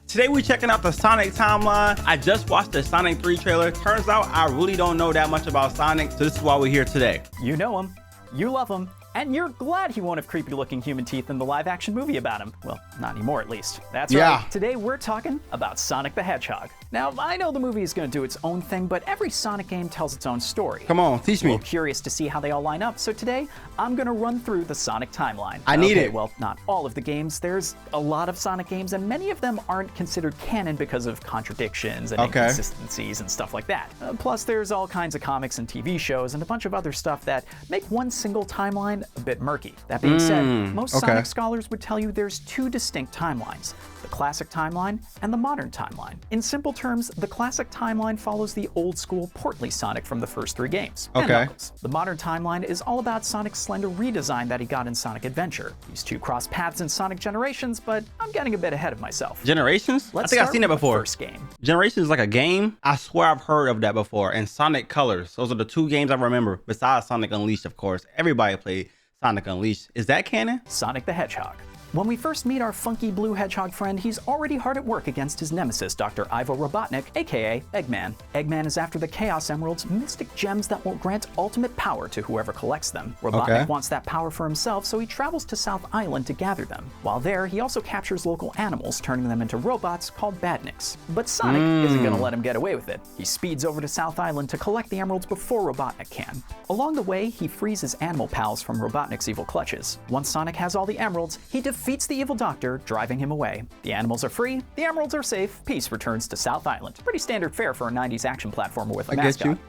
Today we're checking out the Sonic timeline. I just watched the Sonic 3 trailer. Turns out I really don't know that much about Sonic, so this is why we're here today. You know him, you love him, and you're glad he won't have creepy looking human teeth in the live action movie about him. Well, not anymore at least. That's right. Today we're talking about Sonic the Hedgehog. Now, I know the movie is going to do its own thing, but every Sonic game tells its own story. Come on, teach me. We're curious to see how they all line up, so today I'm going to run through the Sonic timeline. I need it. Well, not all of the games. There's a lot of Sonic games, and many of them aren't considered canon because of contradictions and inconsistencies and stuff like that. Plus, there's all kinds of comics and TV shows and a bunch of other stuff that make one single timeline a bit murky. That being said, most Sonic scholars would tell you there's two distinct timelines: the classic timeline and the modern timeline. In simple terms, the classic timeline follows the old school portly Sonic from the first three games. And Knuckles. The modern timeline is all about Sonic's slender redesign that he got in Sonic Adventure. These two cross paths in Sonic Generations, but I'm getting a bit ahead of myself. Generations? I think I've seen that before. First game. Generations is like a game? I swear I've heard of that before. And Sonic Colors. Those are the two games I remember, besides Sonic Unleashed, of course. Everybody played Sonic Unleashed. Is that canon? Sonic the Hedgehog. When we first meet our funky blue hedgehog friend, he's already hard at work against his nemesis, Dr. Ivo Robotnik, aka Eggman. Eggman is after the Chaos Emeralds, mystic gems that will grant ultimate power to whoever collects them. Robotnik wants that power for himself, so he travels to South Island to gather them. While there, he also captures local animals, turning them into robots called badniks. But Sonic isn't gonna let him get away with it. He speeds over to South Island to collect the emeralds before Robotnik can. Along the way, he frees his animal pals from Robotnik's evil clutches. Once Sonic has all the emeralds, he defeats the evil doctor, driving him away. The animals are free, the emeralds are safe, peace returns to South Island. Pretty standard fare for a 90s action platformer with a mascot. Get you.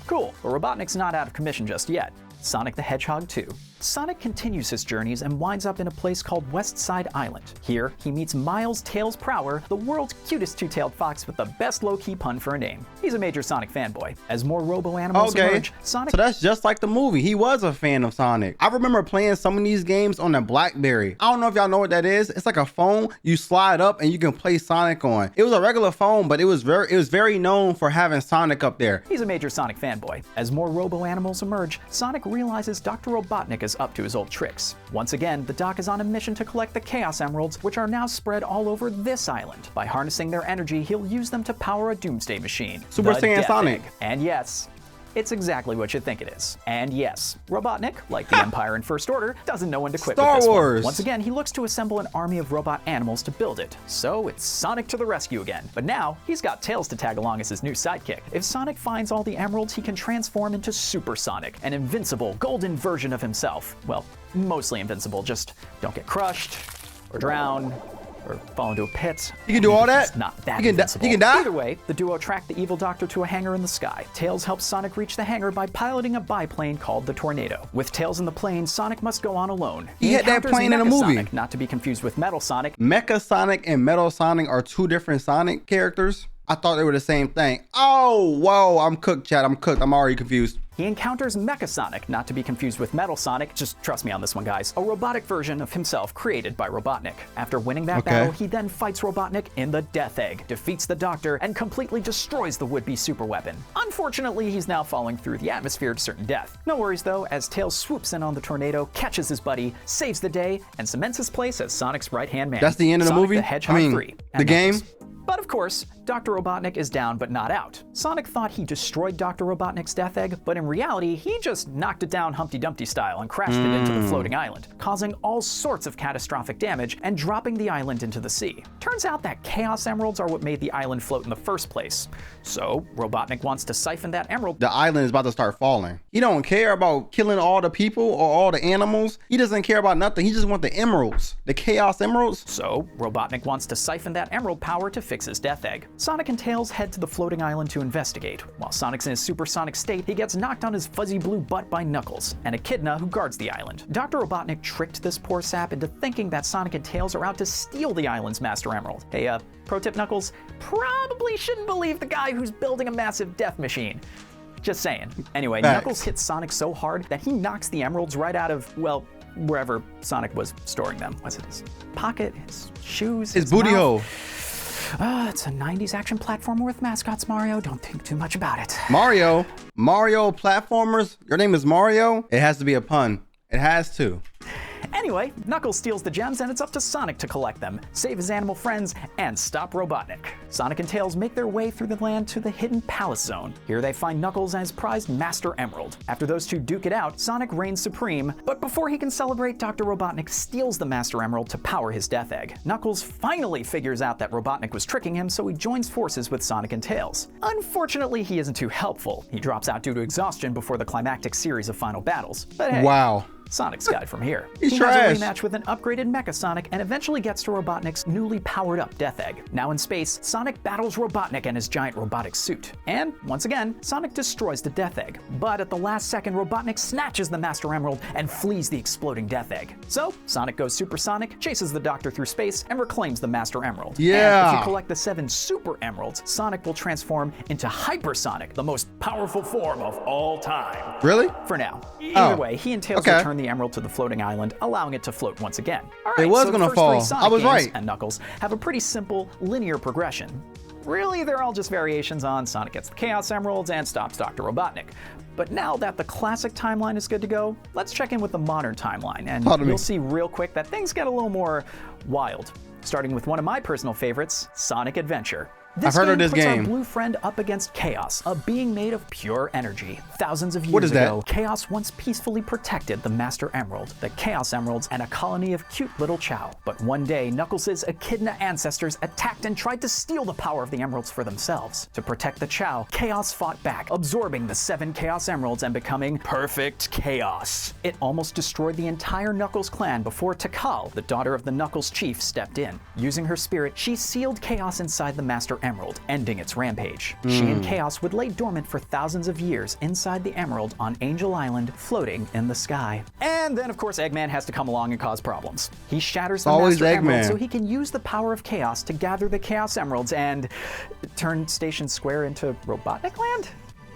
Cool, but Robotnik's not out of commission just yet. Sonic the Hedgehog 2. Sonic continues his journeys and winds up in a place called West Side Island. Here, he meets Miles Tails Prower, the world's cutest two-tailed fox with the best low-key pun for a name. He's a major Sonic fanboy. As more robo-animals emerge, Sonic... So that's just like the movie. He was a fan of Sonic. I remember playing some of these games on the BlackBerry. I don't know if y'all know what that is. It's like a phone you slide up and you can play Sonic on. It was a regular phone, but it was very known for having Sonic up there. He's a major Sonic fanboy. As more robo-animals emerge, Sonic realizes Dr. Robotnik is up to his old tricks. Once again, the Doc is on a mission to collect the Chaos Emeralds, which are now spread all over this island. By harnessing their energy, he'll use them to power a doomsday machine. Super Saiyan Sonic. And yes, it's exactly what you think it is. And yes, Robotnik, like the Empire in First Order, doesn't know when to quit Star with this Wars. one. Once again, he looks to assemble an army of robot animals to build it. So it's Sonic to the rescue again. But now, he's got Tails to tag along as his new sidekick. If Sonic finds all the emeralds, he can transform into Super Sonic, an invincible, golden version of himself. Well, mostly invincible, just don't get crushed, or drown, or fall into a pit. You can do all that? It's not that invincible. He can die? Either way, the duo track the evil doctor to a hangar in the sky. Tails helps Sonic reach the hangar by piloting a biplane called the Tornado. With Tails in the plane, Sonic must go on alone. He had that plane in a movie. Sonic, not to be confused with Metal Sonic. Mecha Sonic and Metal Sonic are two different Sonic characters. I thought they were the same thing. Oh, whoa, I'm cooked, chat. I'm cooked. I'm already confused. He encounters Mecha Sonic, not to be confused with Metal Sonic, just trust me on this one, guys, a robotic version of himself created by Robotnik. After winning that battle, he then fights Robotnik in the Death Egg, defeats the Doctor, and completely destroys the would-be super weapon. Unfortunately, he's now falling through the atmosphere to certain death. No worries though, as Tails swoops in on the Tornado, catches his buddy, saves the day, and cements his place as Sonic's right-hand man. That's the end of the movie? The Hedgehog 3. The game? But of course, Dr. Robotnik is down but not out. Sonic thought he destroyed Dr. Robotnik's Death Egg, but in reality, he just knocked it down Humpty Dumpty style and crashed it into the floating island, causing all sorts of catastrophic damage and dropping the island into the sea. Turns out that Chaos Emeralds are what made the island float in the first place. So, Robotnik wants to siphon that emerald. The island is about to start falling. He don't care about killing all the people or all the animals. He doesn't care about nothing. He just wants the emeralds, the Chaos Emeralds. So, Robotnik wants to siphon that emerald power to fix his Death Egg. Sonic and Tails head to the floating island to investigate. While Sonic's in his supersonic state, he gets knocked on his fuzzy blue butt by Knuckles, an echidna who guards the island. Dr. Robotnik tricked this poor sap into thinking that Sonic and Tails are out to steal the island's Master Emerald. Hey, pro tip, Knuckles, probably shouldn't believe the guy who's building a massive death machine. Just saying. Anyway, Knuckles hits Sonic so hard that he knocks the emeralds right out of, well, wherever Sonic was storing them. Was it his pocket, his shoes, his booty hole? It's a 90s action platformer with mascots, Mario. Don't think too much about it. Mario platformers? Your name is Mario? It has to be a pun. It has to. Anyway, Knuckles steals the gems and it's up to Sonic to collect them, save his animal friends, and stop Robotnik. Sonic and Tails make their way through the land to the hidden Palace Zone. Here they find Knuckles and his prized Master Emerald. After those two duke it out, Sonic reigns supreme, but before he can celebrate, Dr. Robotnik steals the Master Emerald to power his Death Egg. Knuckles finally figures out that Robotnik was tricking him, so he joins forces with Sonic and Tails. Unfortunately, he isn't too helpful. He drops out due to exhaustion before the climactic series of final battles. But hey, wow. Sonic's guide from here. He's he trash. has a rematch with an upgraded Mecha Sonic and eventually gets to Robotnik's newly powered up Death Egg. Now in space, Sonic battles Robotnik and his giant robotic suit. And once again, Sonic destroys the Death Egg. But at the last second, Robotnik snatches the Master Emerald and flees the exploding Death Egg. So Sonic goes supersonic, chases the Doctor through space, and reclaims the Master Emerald. Yeah. And if you collect the 7 Super Emeralds, Sonic will transform into Hypersonic, the most powerful form of all time. Really? For now. Either way, he and Tails return the emerald to the floating island, allowing it to float once again. All right, it was so gonna the first fall. 3 Sonic I was games right. and Knuckles have a pretty simple linear progression. Really, they're all just variations on Sonic gets the Chaos Emeralds and stops Dr. Robotnik. But now that the classic timeline is good to go, let's check in with the modern timeline, and you'll see real quick that things get a little more wild. Starting with one of my personal favorites, Sonic Adventure. I've heard of this puts game. Our blue friend up against Chaos, a being made of pure energy. Thousands of years ago, Chaos once peacefully protected the Master Emerald, the Chaos Emeralds, and a colony of cute little Chow. But one day, Knuckles' Echidna ancestors attacked and tried to steal the power of the Emeralds for themselves. To protect the Chow, Chaos fought back, absorbing the 7 Chaos Emeralds and becoming Perfect Chaos. It almost destroyed the entire Knuckles clan before TrueGawd, the daughter of the Knuckles chief, stepped in. Using her spirit, she sealed Chaos inside the Master Emerald, ending its rampage. She and Chaos would lay dormant for thousands of years inside the Emerald on Angel Island, floating in the sky. And then, of course, Eggman has to come along and cause problems. He shatters the Master Emerald so he can use the power of Chaos to gather the Chaos Emeralds and turn Station Square into Robotnik Land?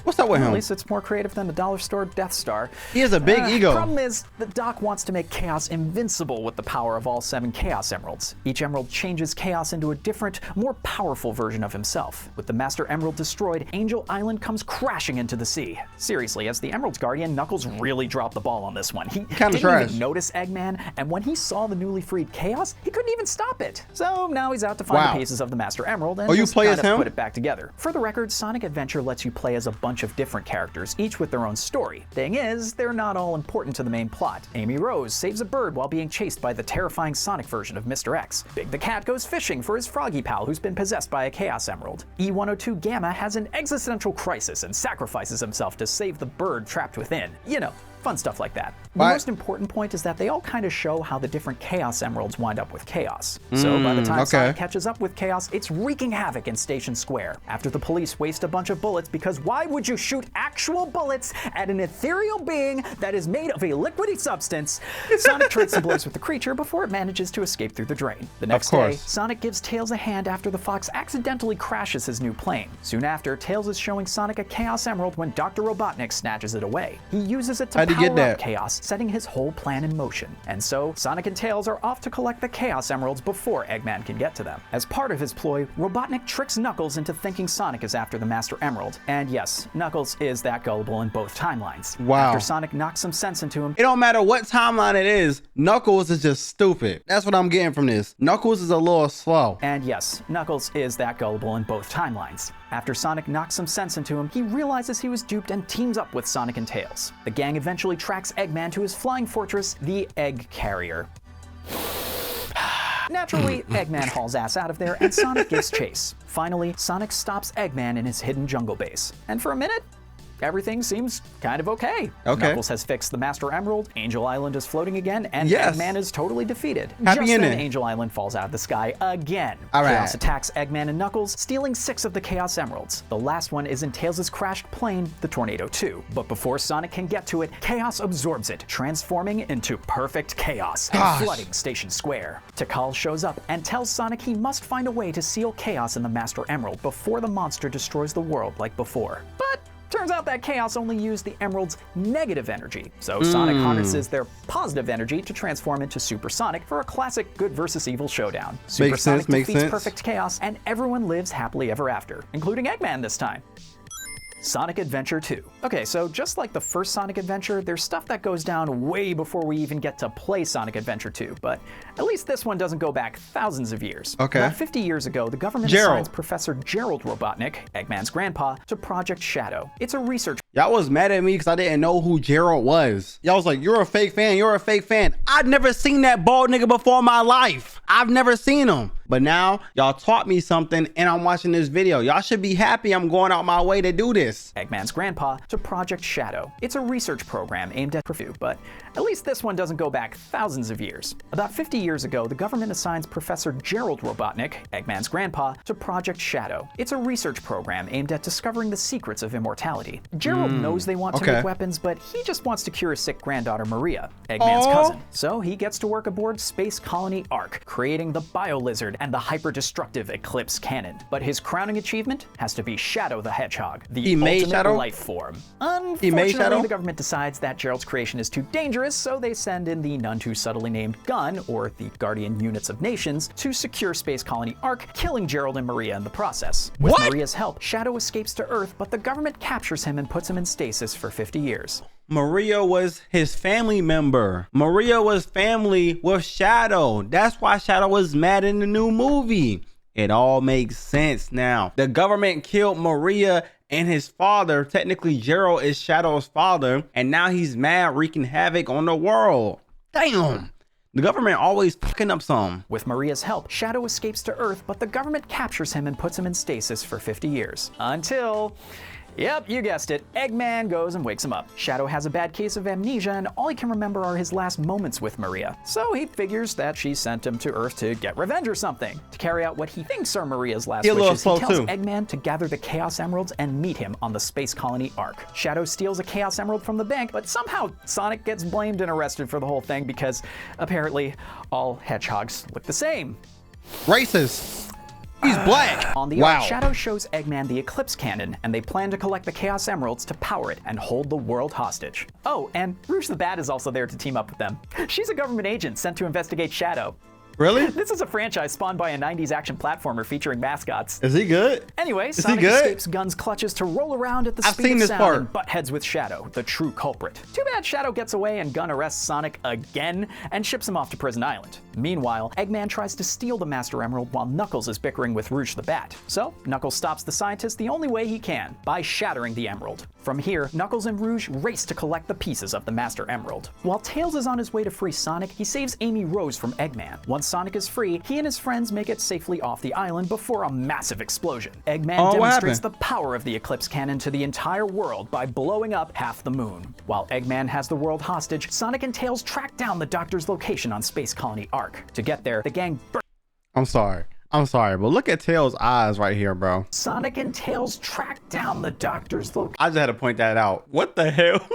What's up with him? At least it's more creative than the dollar store Death Star. He has a big ego. The problem is that Doc wants to make Chaos invincible with the power of all 7 Chaos Emeralds. Each emerald changes Chaos into a different, more powerful version of himself. With the Master Emerald destroyed, Angel Island comes crashing into the sea. Seriously, as the Emerald's guardian, Knuckles really dropped the ball on this one. He didn't even notice Eggman, and when he saw the newly freed Chaos, he couldn't even stop it. So now he's out to find the pieces of the Master Emerald and just kind of put it back together. For the record, Sonic Adventure lets you play as a bunch of different characters, each with their own story. Thing is, they're not all important to the main plot. Amy Rose saves a bird while being chased by the terrifying Sonic version of Mr. X. Big the Cat goes fishing for his froggy pal who's been possessed by a Chaos Emerald. E102 Gamma has an existential crisis and sacrifices himself to save the bird trapped within. You know, fun stuff like that. The most important point is that they all kind of show how the different Chaos Emeralds wind up with Chaos. So by the time Sonic catches up with Chaos, it's wreaking havoc in Station Square. After the police waste a bunch of bullets, because why would you shoot actual bullets at an ethereal being that is made of a liquidy substance? Sonic trades some blows with the creature before it manages to escape through the drain. The next day, Sonic gives Tails a hand after the Fox accidentally crashes his new plane. Soon after, Tails is showing Sonic a Chaos Emerald when Dr. Robotnik snatches it away. He uses it to power up Chaos, setting his whole plan in motion. And so, Sonic and Tails are off to collect the Chaos Emeralds before Eggman can get to them. As part of his ploy, Robotnik tricks Knuckles into thinking Sonic is after the Master Emerald. And yes, Knuckles is that gullible in both timelines. After Sonic knocks some sense into him, it don't matter what timeline it is, Knuckles is just stupid. That's what I'm getting from this. Knuckles is a little slow. And yes, Knuckles is that gullible in both timelines. After Sonic knocks some sense into him, he realizes he was duped and teams up with Sonic and Tails. The gang eventually tracks Eggman to his flying fortress, the Egg Carrier. Naturally, Eggman hauls ass out of there and Sonic gives chase. Finally, Sonic stops Eggman in his hidden jungle base. And for a minute, everything seems kind of okay. Knuckles has fixed the Master Emerald, Angel Island is floating again, and Eggman is totally defeated. Just then, Angel Island falls out of the sky again. Chaos attacks Eggman and Knuckles, stealing 6 of the Chaos Emeralds. The last one is in Tails' crashed plane, the Tornado 2. But before Sonic can get to it, Chaos absorbs it, transforming into Perfect Chaos and flooding Station Square. TrueGawd shows up and tells Sonic he must find a way to seal Chaos in the Master Emerald before the monster destroys the world like before. But turns out that Chaos only used the Emerald's negative energy, so Sonic harnesses their positive energy to transform into Super Sonic for a classic good versus evil showdown. Super Sonic defeats Perfect Chaos, and everyone lives happily ever after, including Eggman this time. Sonic Adventure 2. Okay, so just like the first Sonic Adventure, there's stuff that goes down way before we even get to play Sonic Adventure 2, but at least this one doesn't go back thousands of years. Okay. About 50 years ago, the government assigns Professor Gerald Robotnik, Eggman's grandpa, to Project Shadow. It's a research. Y'all was mad at me because I didn't know who Gerald was. Y'all was like, you're a fake fan, you're a fake fan. I'd never seen that bald nigga before in my life. I've never seen him. But now y'all taught me something and I'm watching this video. Y'all should be happy I'm going out my way to do this. Eggman's grandpa to Project Shadow. It's a research program aimed at review, but at least this one doesn't go back thousands of years. About 50 years ago, the government assigns Professor Gerald Robotnik, Eggman's grandpa, to Project Shadow. It's a research program aimed at discovering the secrets of immortality. Gerald knows they want to make weapons, but he just wants to cure his sick granddaughter Maria, Eggman's cousin. So he gets to work aboard Space Colony Ark, creating the Bio-Lizard and the hyper-destructive Eclipse Cannon. But his crowning achievement has to be Shadow the Hedgehog, the ultimate life form. Unfortunately, the government decides that Gerald's creation is too dangerous, so they send in the none too subtly named Gun, or the Guardian Units of Nations, to secure Space Colony Ark, killing Gerald and Maria in the process. With Maria's help, Shadow escapes to Earth, but the government captures him and puts him in stasis for 50 years. Maria was his family member. Maria was family with Shadow. That's why Shadow was mad in the new movie. It all makes sense now. The government killed Maria and his father. Technically, Gerald is Shadow's father, and now he's mad, wreaking havoc on the world. Damn. The government always fucking up some. With Maria's help, Shadow escapes to Earth, but the government captures him and puts him in stasis for 50 years. Until... yep, you guessed it. Eggman goes and wakes him up. Shadow has a bad case of amnesia, and all he can remember are his last moments with Maria. So he figures that she sent him to Earth to get revenge or something. To carry out what he thinks are Maria's last wishes, he tells Eggman to gather the Chaos Emeralds and meet him on the Space Colony Ark. Shadow steals a Chaos Emerald from the bank, but somehow Sonic gets blamed and arrested for the whole thing because apparently all hedgehogs look the same. Racist. He's black. On the Ark, Shadow shows Eggman the Eclipse Cannon, and they plan to collect the Chaos Emeralds to power it and hold the world hostage. Oh, and Rouge the Bat is also there to team up with them. She's a government agent sent to investigate Shadow. Really? This is a franchise spawned by a 90s action platformer featuring mascots. Is he good? Anyway, Sonic escapes Gun's clutches to roll around at the speed of sound and butt heads with Shadow, the true culprit. Too bad Shadow gets away and Gun arrests Sonic again and ships him off to Prison Island. Meanwhile, Eggman tries to steal the Master Emerald while Knuckles is bickering with Rouge the Bat. So, Knuckles stops the scientist the only way he can, by shattering the emerald. From here, Knuckles and Rouge race to collect the pieces of the Master Emerald. While Tails is on his way to free Sonic, he saves Amy Rose from Eggman. Once Sonic is free, he and his friends make it safely off the island before a massive explosion. Eggman demonstrates the power of the Eclipse Cannon to the entire world by blowing up half the moon. While Eggman has the world hostage, Sonic and Tails track down the Doctor's location on Space Colony Ark. To get there, the gang I'm sorry, but look at Tails' eyes right here, bro. Sonic and Tails track down the Doctor's location. I just had to point that out. What the hell?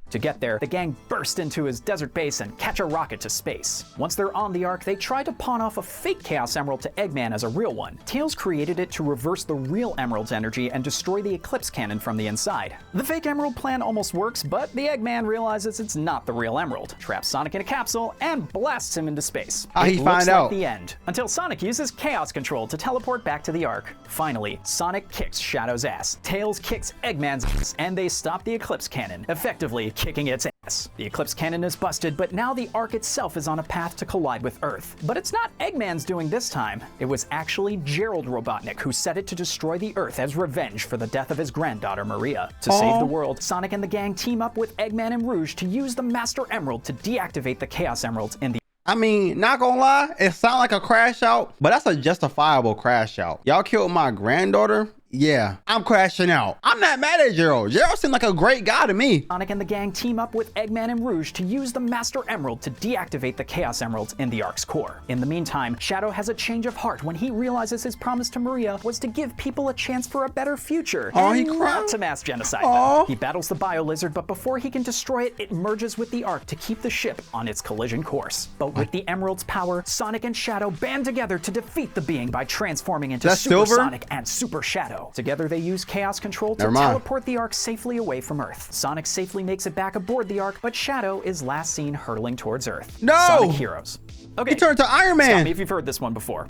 To get there, the gang burst into his desert base and catch a rocket to space. Once they're on the Ark, they try to pawn off a fake Chaos Emerald to Eggman as a real one. Tails created it to reverse the real Emerald's energy and destroy the Eclipse Cannon from the inside. The fake Emerald plan almost works, but the Eggman realizes it's not the real Emerald, traps Sonic in a capsule, and blasts him into space. How he find out? The end, until Sonic uses Chaos Control to teleport back to the Ark. Finally, Sonic kicks Shadow's ass, Tails kicks Eggman's ass, and they stop the Eclipse Cannon, effectively kicking its ass. The Eclipse Cannon is busted, but now the Ark itself is on a path to collide with Earth. But it's not Eggman's doing this time. It was actually Gerald Robotnik who set it to destroy the Earth as revenge for the death of his granddaughter Maria. To save the world, Sonic and the gang team up with Eggman and Rouge to use the Master Emerald to deactivate the Chaos Emeralds in the I mean, not gonna lie, it sounds like a crash out, but that's a justifiable crash out. Y'all killed my granddaughter? Yeah, I'm crashing out. I'm not mad at Gerald. Gerald seemed like a great guy to me. Sonic and the gang team up with Eggman and Rouge to use the Master Emerald to deactivate the Chaos Emeralds in the Ark's core. In the meantime, Shadow has a change of heart when he realizes his promise to Maria was to give people a chance for a better future and not to mass genocide. He battles the Bio-Lizard, but before he can destroy it, it merges with the Ark to keep the ship on its collision course. But with the Emerald's power, Sonic and Shadow band together to defeat the being by transforming into Super Sonic and Super Shadow. Together they use Chaos Control to teleport the Ark safely away from Earth. Sonic safely makes it back aboard the Ark, but Shadow is last seen hurtling towards Earth. No! Sonic Heroes. Okay, he turned to Iron Man. Stop me if you've heard this one before.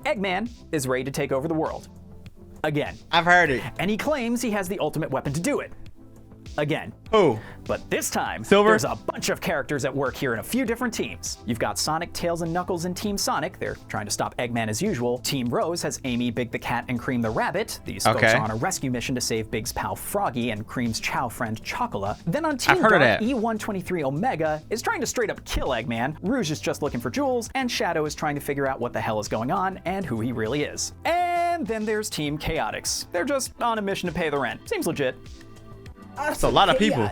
Eggman is ready to take over the world. again. I've heard it. And he claims he has the ultimate weapon to do it. Again. Who? But this time, Silver? There's a bunch of characters at work here in a few different teams. You've got Sonic, Tails, and Knuckles in Team Sonic. They're trying to stop Eggman as usual. Team Rose has Amy, Big the Cat, and Cream the Rabbit. These folks are on a rescue mission to save Big's pal Froggy and Cream's chow friend Chocola. Then on Team Dark, E123 Omega is trying to straight up kill Eggman. Rouge is just looking for jewels, and Shadow is trying to figure out what the hell is going on and who he really is. And then there's Team Chaotix. They're just on a mission to pay the rent. Seems legit. That's a lot of people.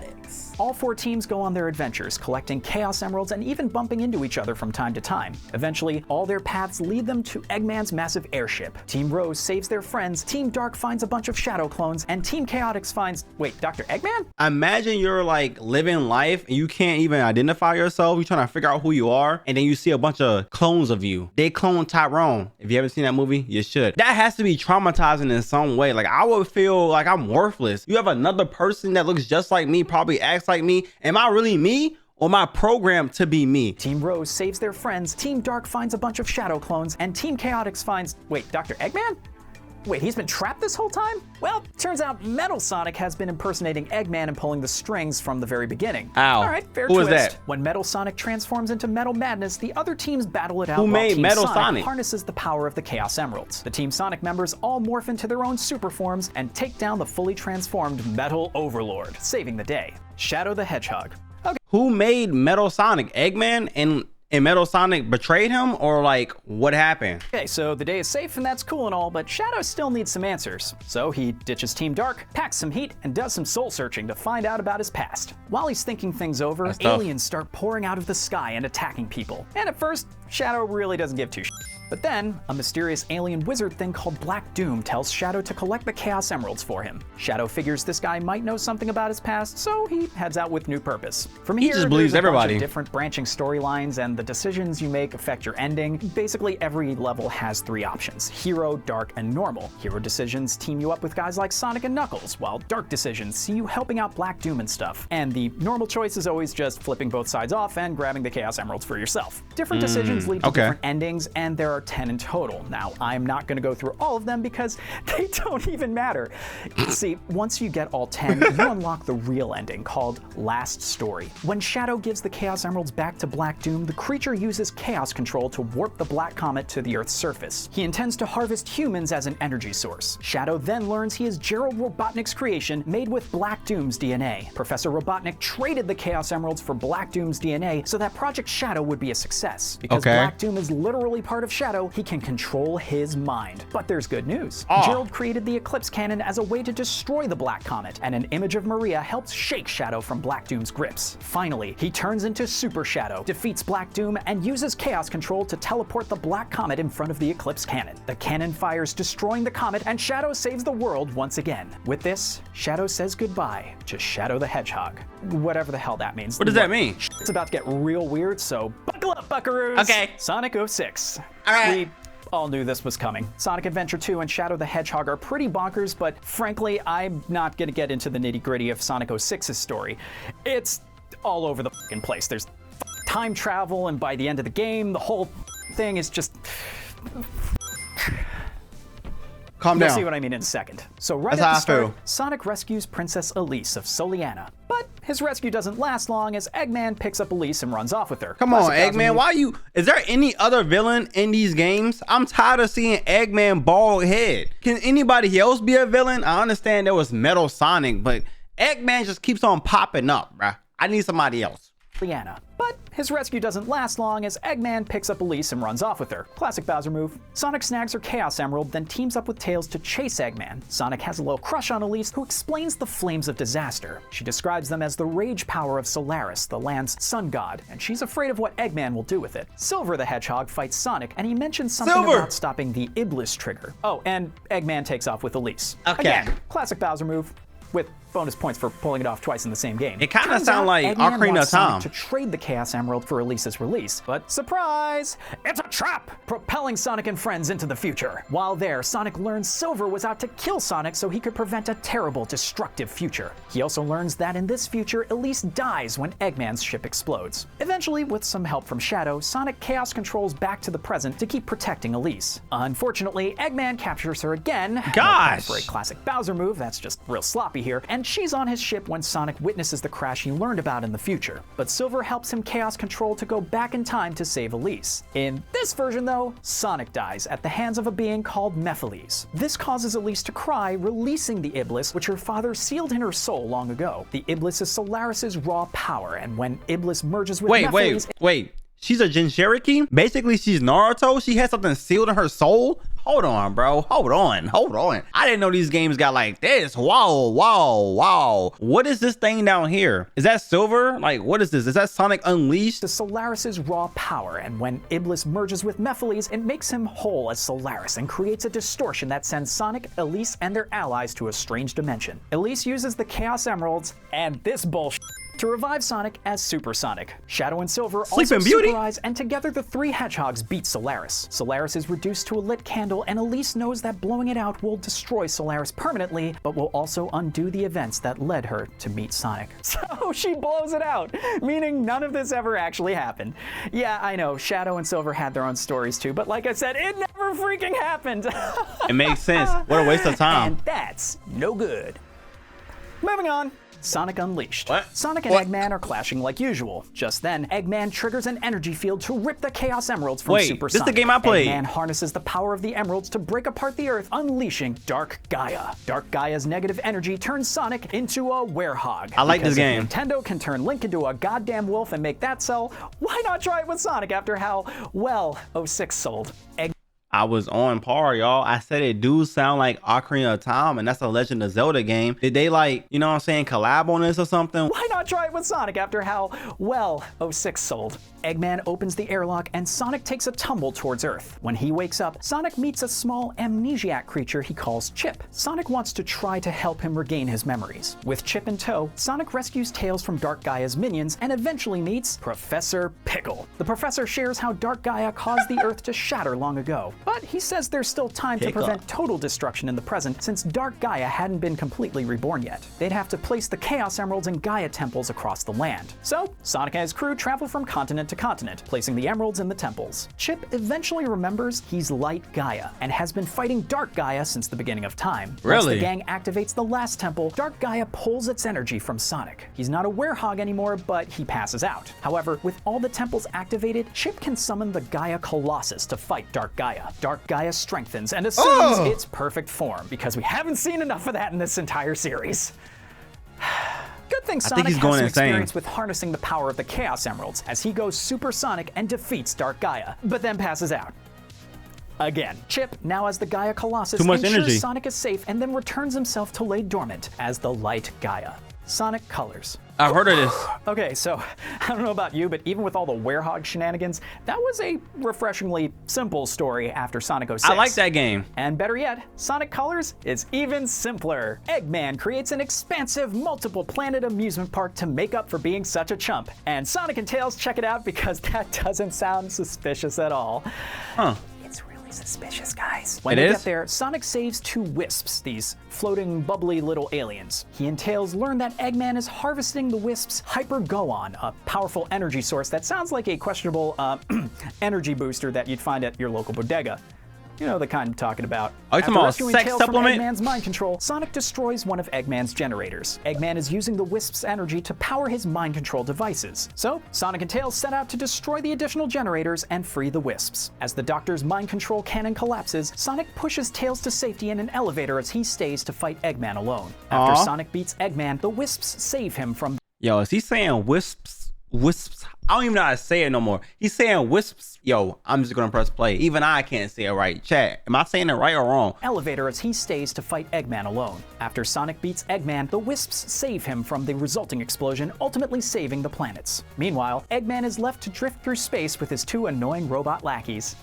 All 4 teams go on their adventures, collecting Chaos Emeralds and even bumping into each other from time to time. Eventually, all their paths lead them to Eggman's massive airship. Team Rose saves their friends, Team Dark finds a bunch of Shadow clones, and Team Chaotix finds, wait, Dr. Eggman? Imagine you're like living life and you can't even identify yourself. You're trying to figure out who you are, and then you see a bunch of clones of you. They clone Tyrone. If you haven't seen that movie, you should. That has to be traumatizing in some way. Like, I would feel like I'm worthless. You have another person that looks just like me, probably acts like me. Am I really me? Or am I programmed to be me? Team Rose saves their friends, Team Dark finds a bunch of Shadow clones, and Team Chaotix finds, wait, Dr. Eggman? Wait, he's been trapped this whole time? Well, turns out Metal Sonic has been impersonating Eggman and pulling the strings from the very beginning. Ow. All right, fair Who twist. is that? When Metal Sonic transforms into Metal Madness, the other teams battle it out. Who made Team Metal Sonic Sonic? harnesses the power of the Chaos Emeralds. The Team Sonic members all morph into their own super forms and take down the fully transformed Metal Overlord, saving the day. Shadow the Hedgehog. Okay. Who made Metal Sonic? Eggman? And Metal Sonic betrayed him, or like what happened? Okay, so the day is safe and that's cool and all, but Shadow still needs some answers. So he ditches Team Dark, packs some heat, and does some soul searching to find out about his past. While he's thinking things over, aliens start pouring out of the sky and attacking people. And at first, Shadow really doesn't give two shits. But then, a mysterious alien wizard thing called Black Doom tells Shadow to collect the Chaos Emeralds for him. Shadow figures this guy might know something about his past, so he heads out with new purpose. From here, just believes there's a bunch everybody. of different branching storylines, and the decisions you make affect your ending. Basically, every level has 3 options: Hero, Dark, and Normal. Hero decisions team you up with guys like Sonic and Knuckles, while Dark decisions see you helping out Black Doom and stuff. And the normal choice is always just flipping both sides off and grabbing the Chaos Emeralds for yourself. Different decisions lead to different endings, and there are 10 in total. Now, I'm not going to go through all of them because they don't even matter. See, once you get all 10, you unlock the real ending called Last Story. When Shadow gives the Chaos Emeralds back to Black Doom, the creature uses chaos control to warp the Black Comet to the Earth's surface. He intends to harvest humans as an energy source. Shadow then learns he is Gerald Robotnik's creation, made with Black Doom's DNA. Professor Robotnik traded the Chaos Emeralds for Black Doom's DNA so that Project Shadow would be a success. Because Black Doom is literally part of Shadow, he can control his mind. But there's good news. Gerald created the Eclipse Cannon as a way to destroy the Black Comet, and an image of Maria helps shake Shadow from Black Doom's grips. Finally, he turns into Super Shadow, defeats Black Doom, and uses chaos control to teleport the Black Comet in front of the Eclipse Cannon. The cannon fires, destroying the comet, and Shadow saves the world once again. With this, Shadow says goodbye to Shadow the Hedgehog. Whatever the hell that means. What does that mean? It's about to get real weird, so buckle up, buckaroos! Okay. Sonic 06. All right. We all knew this was coming. Sonic Adventure 2 and Shadow the Hedgehog are pretty bonkers, but frankly, I'm not gonna get into the nitty-gritty of Sonic 06's story. It's all over the fucking place. There's time travel, and by the end of the game, the whole thing is just... Calm down. You'll see what I mean in a second. So right That's at the how I start, feel. Sonic rescues Princess Elise of Soliana. But his rescue doesn't last long as Eggman picks up Elise and runs off with her. Come on, Eggman. Why you? Is there any other villain in these games? I'm tired of seeing Eggman bald head. Can anybody else be a villain? I understand there was Metal Sonic, but Eggman just keeps on popping up, bruh. I need somebody else. Liana. But his rescue doesn't last long as Eggman picks up Elise and runs off with her. Classic Bowser move. Sonic snags her Chaos Emerald, then teams up with Tails to chase Eggman. Sonic has a little crush on Elise, who explains the Flames of Disaster. She describes them as the rage power of Solaris, the land's sun god, and she's afraid of what Eggman will do with it. Silver the Hedgehog fights Sonic, and he mentions something about stopping the Iblis trigger. Oh, and Eggman takes off with Elise. Okay. Again, classic Bowser move with Bonus points for pulling it off twice in the same game. It kind of Turns sounds out like Eggman Ocarina of wants Sonic Time. to trade the Chaos Emerald for Elise's release. But surprise! It's a trap! Propelling Sonic and friends into the future. While there, Sonic learns Silver was out to kill Sonic so he could prevent a terrible, destructive future. He also learns that in this future, Elise dies when Eggman's ship explodes. Eventually, with some help from Shadow, Sonic Chaos controls back to the present to keep protecting Elise. Unfortunately, Eggman captures her again. Gosh! For a classic Bowser move, that's just real sloppy here, and she's on his ship when Sonic witnesses the crash he learned about in the future. But Silver helps him Chaos Control to go back in time to save Elise. In this version though, Sonic dies at the hands of a being called Mephiles. This causes Elise to cry, releasing the Iblis, which her father sealed in her soul long ago. The Iblis is Solaris's raw power, and when Iblis merges with Mephiles... Wait. She's a Jinchuriki? Basically, she's Naruto? She has something sealed in her soul? Hold on, bro. Hold on. I didn't know these games got like this. Wow. What is this thing down here? Is that Silver? Like, what is this? Is that Sonic Unleashed? The Solaris's raw power, and when Iblis merges with Mephiles, it makes him whole as Solaris and creates a distortion that sends Sonic, Elise, and their allies to a strange dimension. Elise uses the Chaos Emeralds and this bullshit to revive Sonic as Super Sonic. Shadow and Silver also superize, and together the three Hedgehogs beat Solaris. Solaris is reduced to a lit candle, and Elise knows that blowing it out will destroy Solaris permanently, but will also undo the events that led her to meet Sonic. So she blows it out, meaning none of this ever actually happened. Yeah, I know, Shadow and Silver had their own stories too, but like I said, it never freaking happened. It makes sense. What a waste of time. And that's no good. Moving on. Sonic Unleashed. What? Sonic and Eggman are clashing like usual. Just then, Eggman triggers an energy field to rip the Chaos Emeralds from Super Sonic. This is the game I played. Eggman harnesses the power of the emeralds to break apart the Earth, unleashing Dark Gaia. Dark Gaia's negative energy turns Sonic into a werehog. I like this game. If Nintendo can turn Link into a goddamn wolf and make that sell, why not try it with Sonic after how, well, 06 sold? I was on par, y'all. I said it do sound like Ocarina of Time, and that's a Legend of Zelda game. Did they like, you know what I'm saying, collab on this or something? Why not try it with Sonic after how, well, 06 sold? Eggman opens the airlock and Sonic takes a tumble towards Earth. When he wakes up, Sonic meets a small amnesiac creature he calls Chip. Sonic wants to try to help him regain his memories. With Chip in tow, Sonic rescues Tails from Dark Gaia's minions and eventually meets Professor Pickle. The professor shares how Dark Gaia caused the Earth to shatter long ago. But he says there's still time to prevent total destruction in the present since Dark Gaia hadn't been completely reborn yet. They'd have to place the Chaos Emeralds in Gaia temples across the land. So, Sonic and his crew travel from continent to continent, placing the emeralds in the temples. Chip eventually remembers he's Light Gaia and has been fighting Dark Gaia since the beginning of time. Really? Once the gang activates the last temple, Dark Gaia pulls its energy from Sonic. He's not a werehog anymore, but he passes out. However, with all the temples activated, Chip can summon the Gaia Colossus to fight Dark Gaia. Dark Gaia strengthens and assumes its perfect form, because we haven't seen enough of that in this entire series. Good thing Sonic has some experience with harnessing the power of the Chaos Emeralds, as he goes Super Sonic and defeats Dark Gaia, but then passes out. Again, Chip, now as the Gaia Colossus, ensures Sonic is safe and then returns himself to lay dormant as the Light Gaia. Sonic Colors. I've heard of this. Okay, so I don't know about you, but even with all the werehog shenanigans, that was a refreshingly simple story after Sonic 06. I like that game. And better yet, Sonic Colors is even simpler. Eggman creates an expansive multiple planet amusement park to make up for being such a chump. And Sonic and Tails check it out because that doesn't sound suspicious at all. Huh. Suspicious, guys. When they get there, Sonic saves two wisps, these floating, bubbly little aliens. He and Tails learn that Eggman is harvesting the wisps' Hyper-Goon, a powerful energy source that sounds like a questionable energy booster that you'd find at your local bodega. You know the kind I'm talking about. Are you talking about sex supplement? From Eggman's mind control, Sonic destroys one of Eggman's generators. Eggman is using the Wisp's energy to power his mind control devices. So, Sonic and Tails set out to destroy the additional generators and free the Wisps. As the Doctor's mind control cannon collapses, Sonic pushes Tails to safety in an elevator as he stays to fight Eggman alone. After Sonic beats Eggman, the Wisps save him from... Yo, is he saying wisps? Wisps? I don't even know how to say it no more. He's saying wisps. Yo, I'm just gonna press play. Even I can't say it right. Chat, am I saying it right or wrong? Elevator as he stays to fight Eggman alone. After Sonic beats Eggman, the Wisps save him from the resulting explosion, ultimately saving the planets. Meanwhile, Eggman is left to drift through space with his two annoying robot lackeys.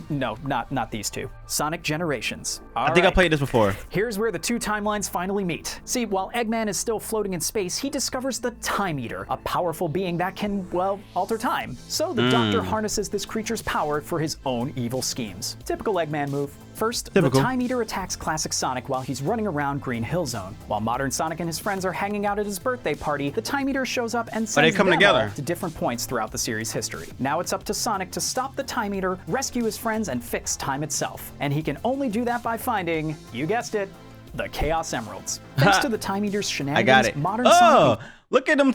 No, not these two. Sonic Generations. I think I played this before. Here's where the two timelines finally meet. See, while Eggman is still floating in space, he discovers the Time Eater, a powerful being that can, well, alter time. So the Doctor harnesses this creature's power for his own evil schemes. Typical Eggman move. First, the Time Eater attacks classic Sonic while he's running around Green Hill Zone. While modern Sonic and his friends are hanging out at his birthday party, the Time Eater shows up and sends them all to different points throughout the series' history. Now it's up to Sonic to stop the Time Eater, rescue his friends, and fix time itself. And he can only do that by finding, you guessed it, the Chaos Emeralds. Thanks to the Time Eater's shenanigans, modern Sonic... Look at them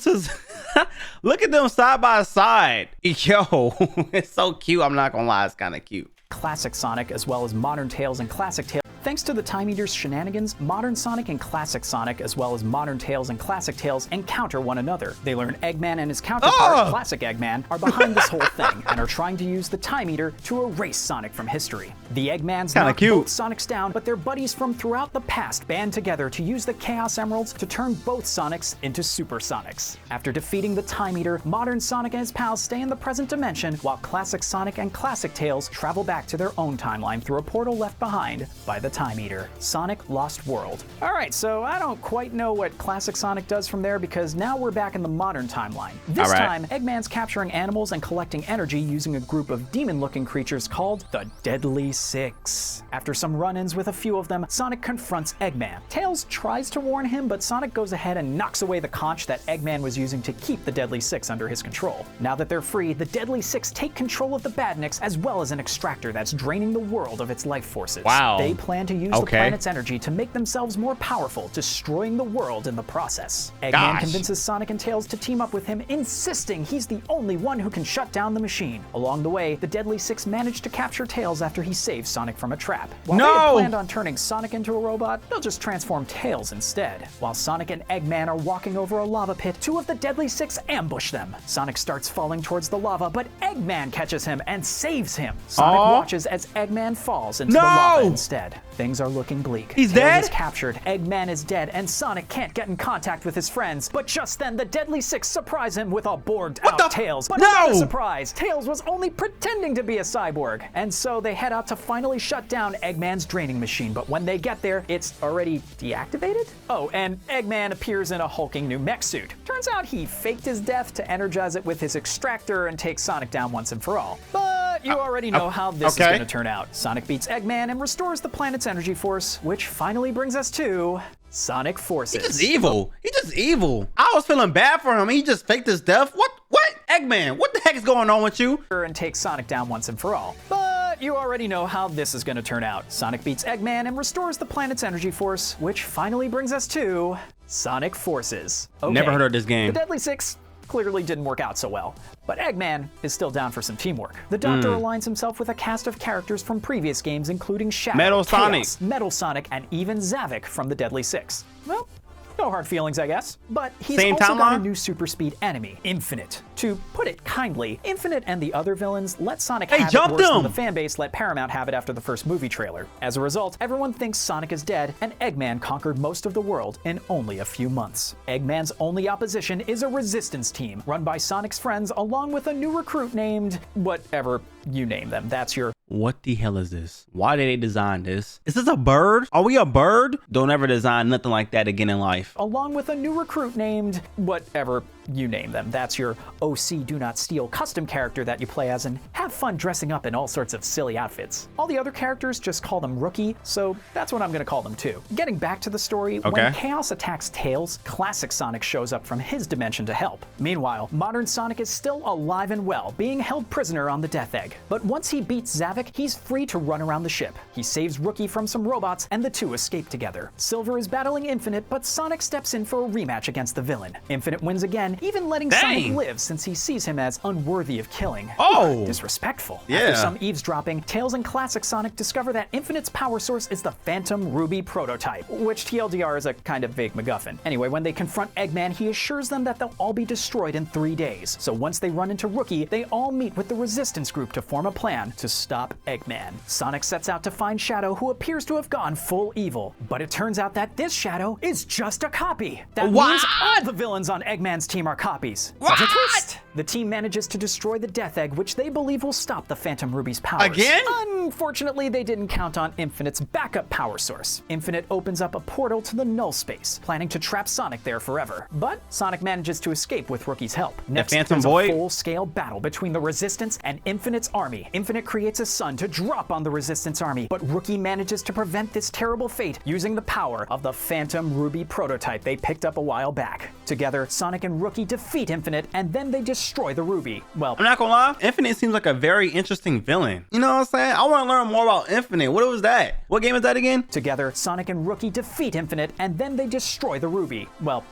look at them side by side. Yo, it's so cute. I'm not gonna lie, it's kind of cute. Classic Sonic, as well as modern Tails and classic Tails. Thanks to the Time Eater's shenanigans, modern Sonic and classic Sonic, as well as modern Tails and classic Tails, encounter one another. They learn Eggman and his counterpart, classic Eggman, are behind this whole thing and are trying to use the Time Eater to erase Sonic from history. The Eggmans knock both Sonics down, but their buddies from throughout the past band together to use the Chaos Emeralds to turn both Sonics into Super Sonics. After defeating the Time Eater, modern Sonic and his pals stay in the present dimension, while classic Sonic and classic Tails travel back to their own timeline through a portal left behind by the Time Eater. Sonic Lost World. Alright, so I don't quite know what classic Sonic does from there because now we're back in the modern timeline. This time, Eggman's capturing animals and collecting energy using a group of demon-looking creatures called the Deadly Six. After some run-ins with a few of them, Sonic confronts Eggman. Tails tries to warn him, but Sonic goes ahead and knocks away the conch that Eggman was using to keep the Deadly Six under his control. Now that they're free, the Deadly Six take control of the Badniks as well as an extractor that's draining the world of its life forces. They plan to use the planet's energy to make themselves more powerful, destroying the world in the process. Eggman convinces Sonic and Tails to team up with him, insisting he's the only one who can shut down the machine. Along the way, the Deadly Six manage to capture Tails after he saves Sonic from a trap. While they had planned on turning Sonic into a robot, they'll just transform Tails instead. While Sonic and Eggman are walking over a lava pit, two of the Deadly Six ambush them. Sonic starts falling towards the lava, but Eggman catches him and saves him. Sonic watches as Eggman falls into the lava instead. Things are looking bleak. He's Tails dead? is captured, Eggman is dead, and Sonic can't get in contact with his friends. But just then, the Deadly Six surprise him with a bored-out Tails. But not a surprise! Tails was only pretending to be a cyborg. And so they head out to finally shut down Eggman's draining machine. But when they get there, it's already deactivated? Oh, and Eggman appears in a hulking new mech suit. Turns out he faked his death to energize it with his extractor and take Sonic down once and for all. But you already know how this is going to turn out. Sonic beats Eggman and restores the planet's energy force, which finally brings us to Sonic Forces. He's just evil. He's just evil. I was feeling bad for him. He just faked his death. What? Eggman, what the heck is going on with you? And take Sonic down once and for all. But you already know how this is going to turn out. Sonic beats Eggman and restores the planet's energy force, which finally brings us to Sonic Forces. Never heard of this game. The Deadly Six clearly didn't work out so well, but Eggman is still down for some teamwork. The Doctor aligns himself with a cast of characters from previous games, including Shadow, Metal Chaos, Sonic, Metal Sonic, and even Zavik from the Deadly Six. Well, no hard feelings, I guess. But he's also got a new super speed enemy, Infinite. To put it kindly, Infinite and the other villains let Sonic have it worse than the fanbase let Paramount have it after the first movie trailer. As a result, everyone thinks Sonic is dead, and Eggman conquered most of the world in only a few months. Eggman's only opposition is a resistance team, run by Sonic's friends, along with a new recruit named whatever you name them. That's your... What the hell is this? Why did they design this? Is this a bird? Are we a bird? Don't ever design nothing like that again in life. Along with a new recruit named whatever you name them. That's your OC Do Not Steal custom character that you play as and have fun dressing up in all sorts of silly outfits. All the other characters just call them Rookie, so that's what I'm gonna call them too. Getting back to the story, when Chaos attacks Tails, classic Sonic shows up from his dimension to help. Meanwhile, modern Sonic is still alive and well, being held prisoner on the Death Egg. But once he beats Zavik, he's free to run around the ship. He saves Rookie from some robots, and the two escape together. Silver is battling Infinite, but Sonic steps in for a rematch against the villain. Infinite wins again, even letting Sonic live since he sees him as unworthy of killing. Disrespectful. After some eavesdropping, Tails and classic Sonic discover that Infinite's power source is the Phantom Ruby prototype, which TLDR is a kind of vague MacGuffin. Anyway, when they confront Eggman, he assures them that they'll all be destroyed in 3 days. So once they run into Rookie, they all meet with the Resistance group to form a plan to stop Eggman. Sonic sets out to find Shadow, who appears to have gone full evil. But it turns out that this Shadow is just a copy. That means all the villains on Eggman's team are copies. Such a twist! The team manages to destroy the Death Egg, which they believe will stop the Phantom Ruby's powers. Again? Unfortunately, they didn't count on Infinite's backup power source. Infinite opens up a portal to the null space, planning to trap Sonic there forever. But Sonic manages to escape with Rookie's help. Next, Phantom there's Void? a full-scale battle between the Resistance and Infinite's army. Infinite creates a sun to drop on the Resistance army, but Rookie manages to prevent this terrible fate using the power of the Phantom Ruby prototype they picked up a while back. Together, Sonic and Rookie defeat Infinite, and then they destroy the Ruby. Well, I'm not gonna lie, Infinite seems like a very interesting villain. You know what I'm saying? I want to learn more about Infinite. What was that? What game is that again? together, Sonic and Rookie defeat Infinite, and then they destroy the Ruby. Well,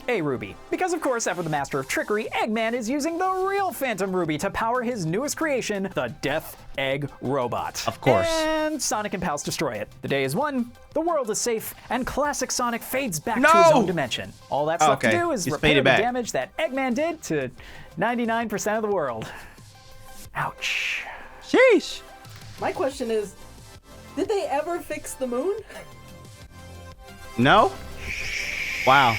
a Ruby. Because of course, after the Master of Trickery, Eggman is using the real Phantom Ruby to power his newest creation, the Death Egg Robot. Of course. And Sonic and pals destroy it. The day is won, the world is safe, and classic Sonic fades back to his own dimension. All that's left to do is repair the damage that Eggman did to 99% of the world. Ouch. Sheesh. My question is, did they ever fix the moon? No? Wow.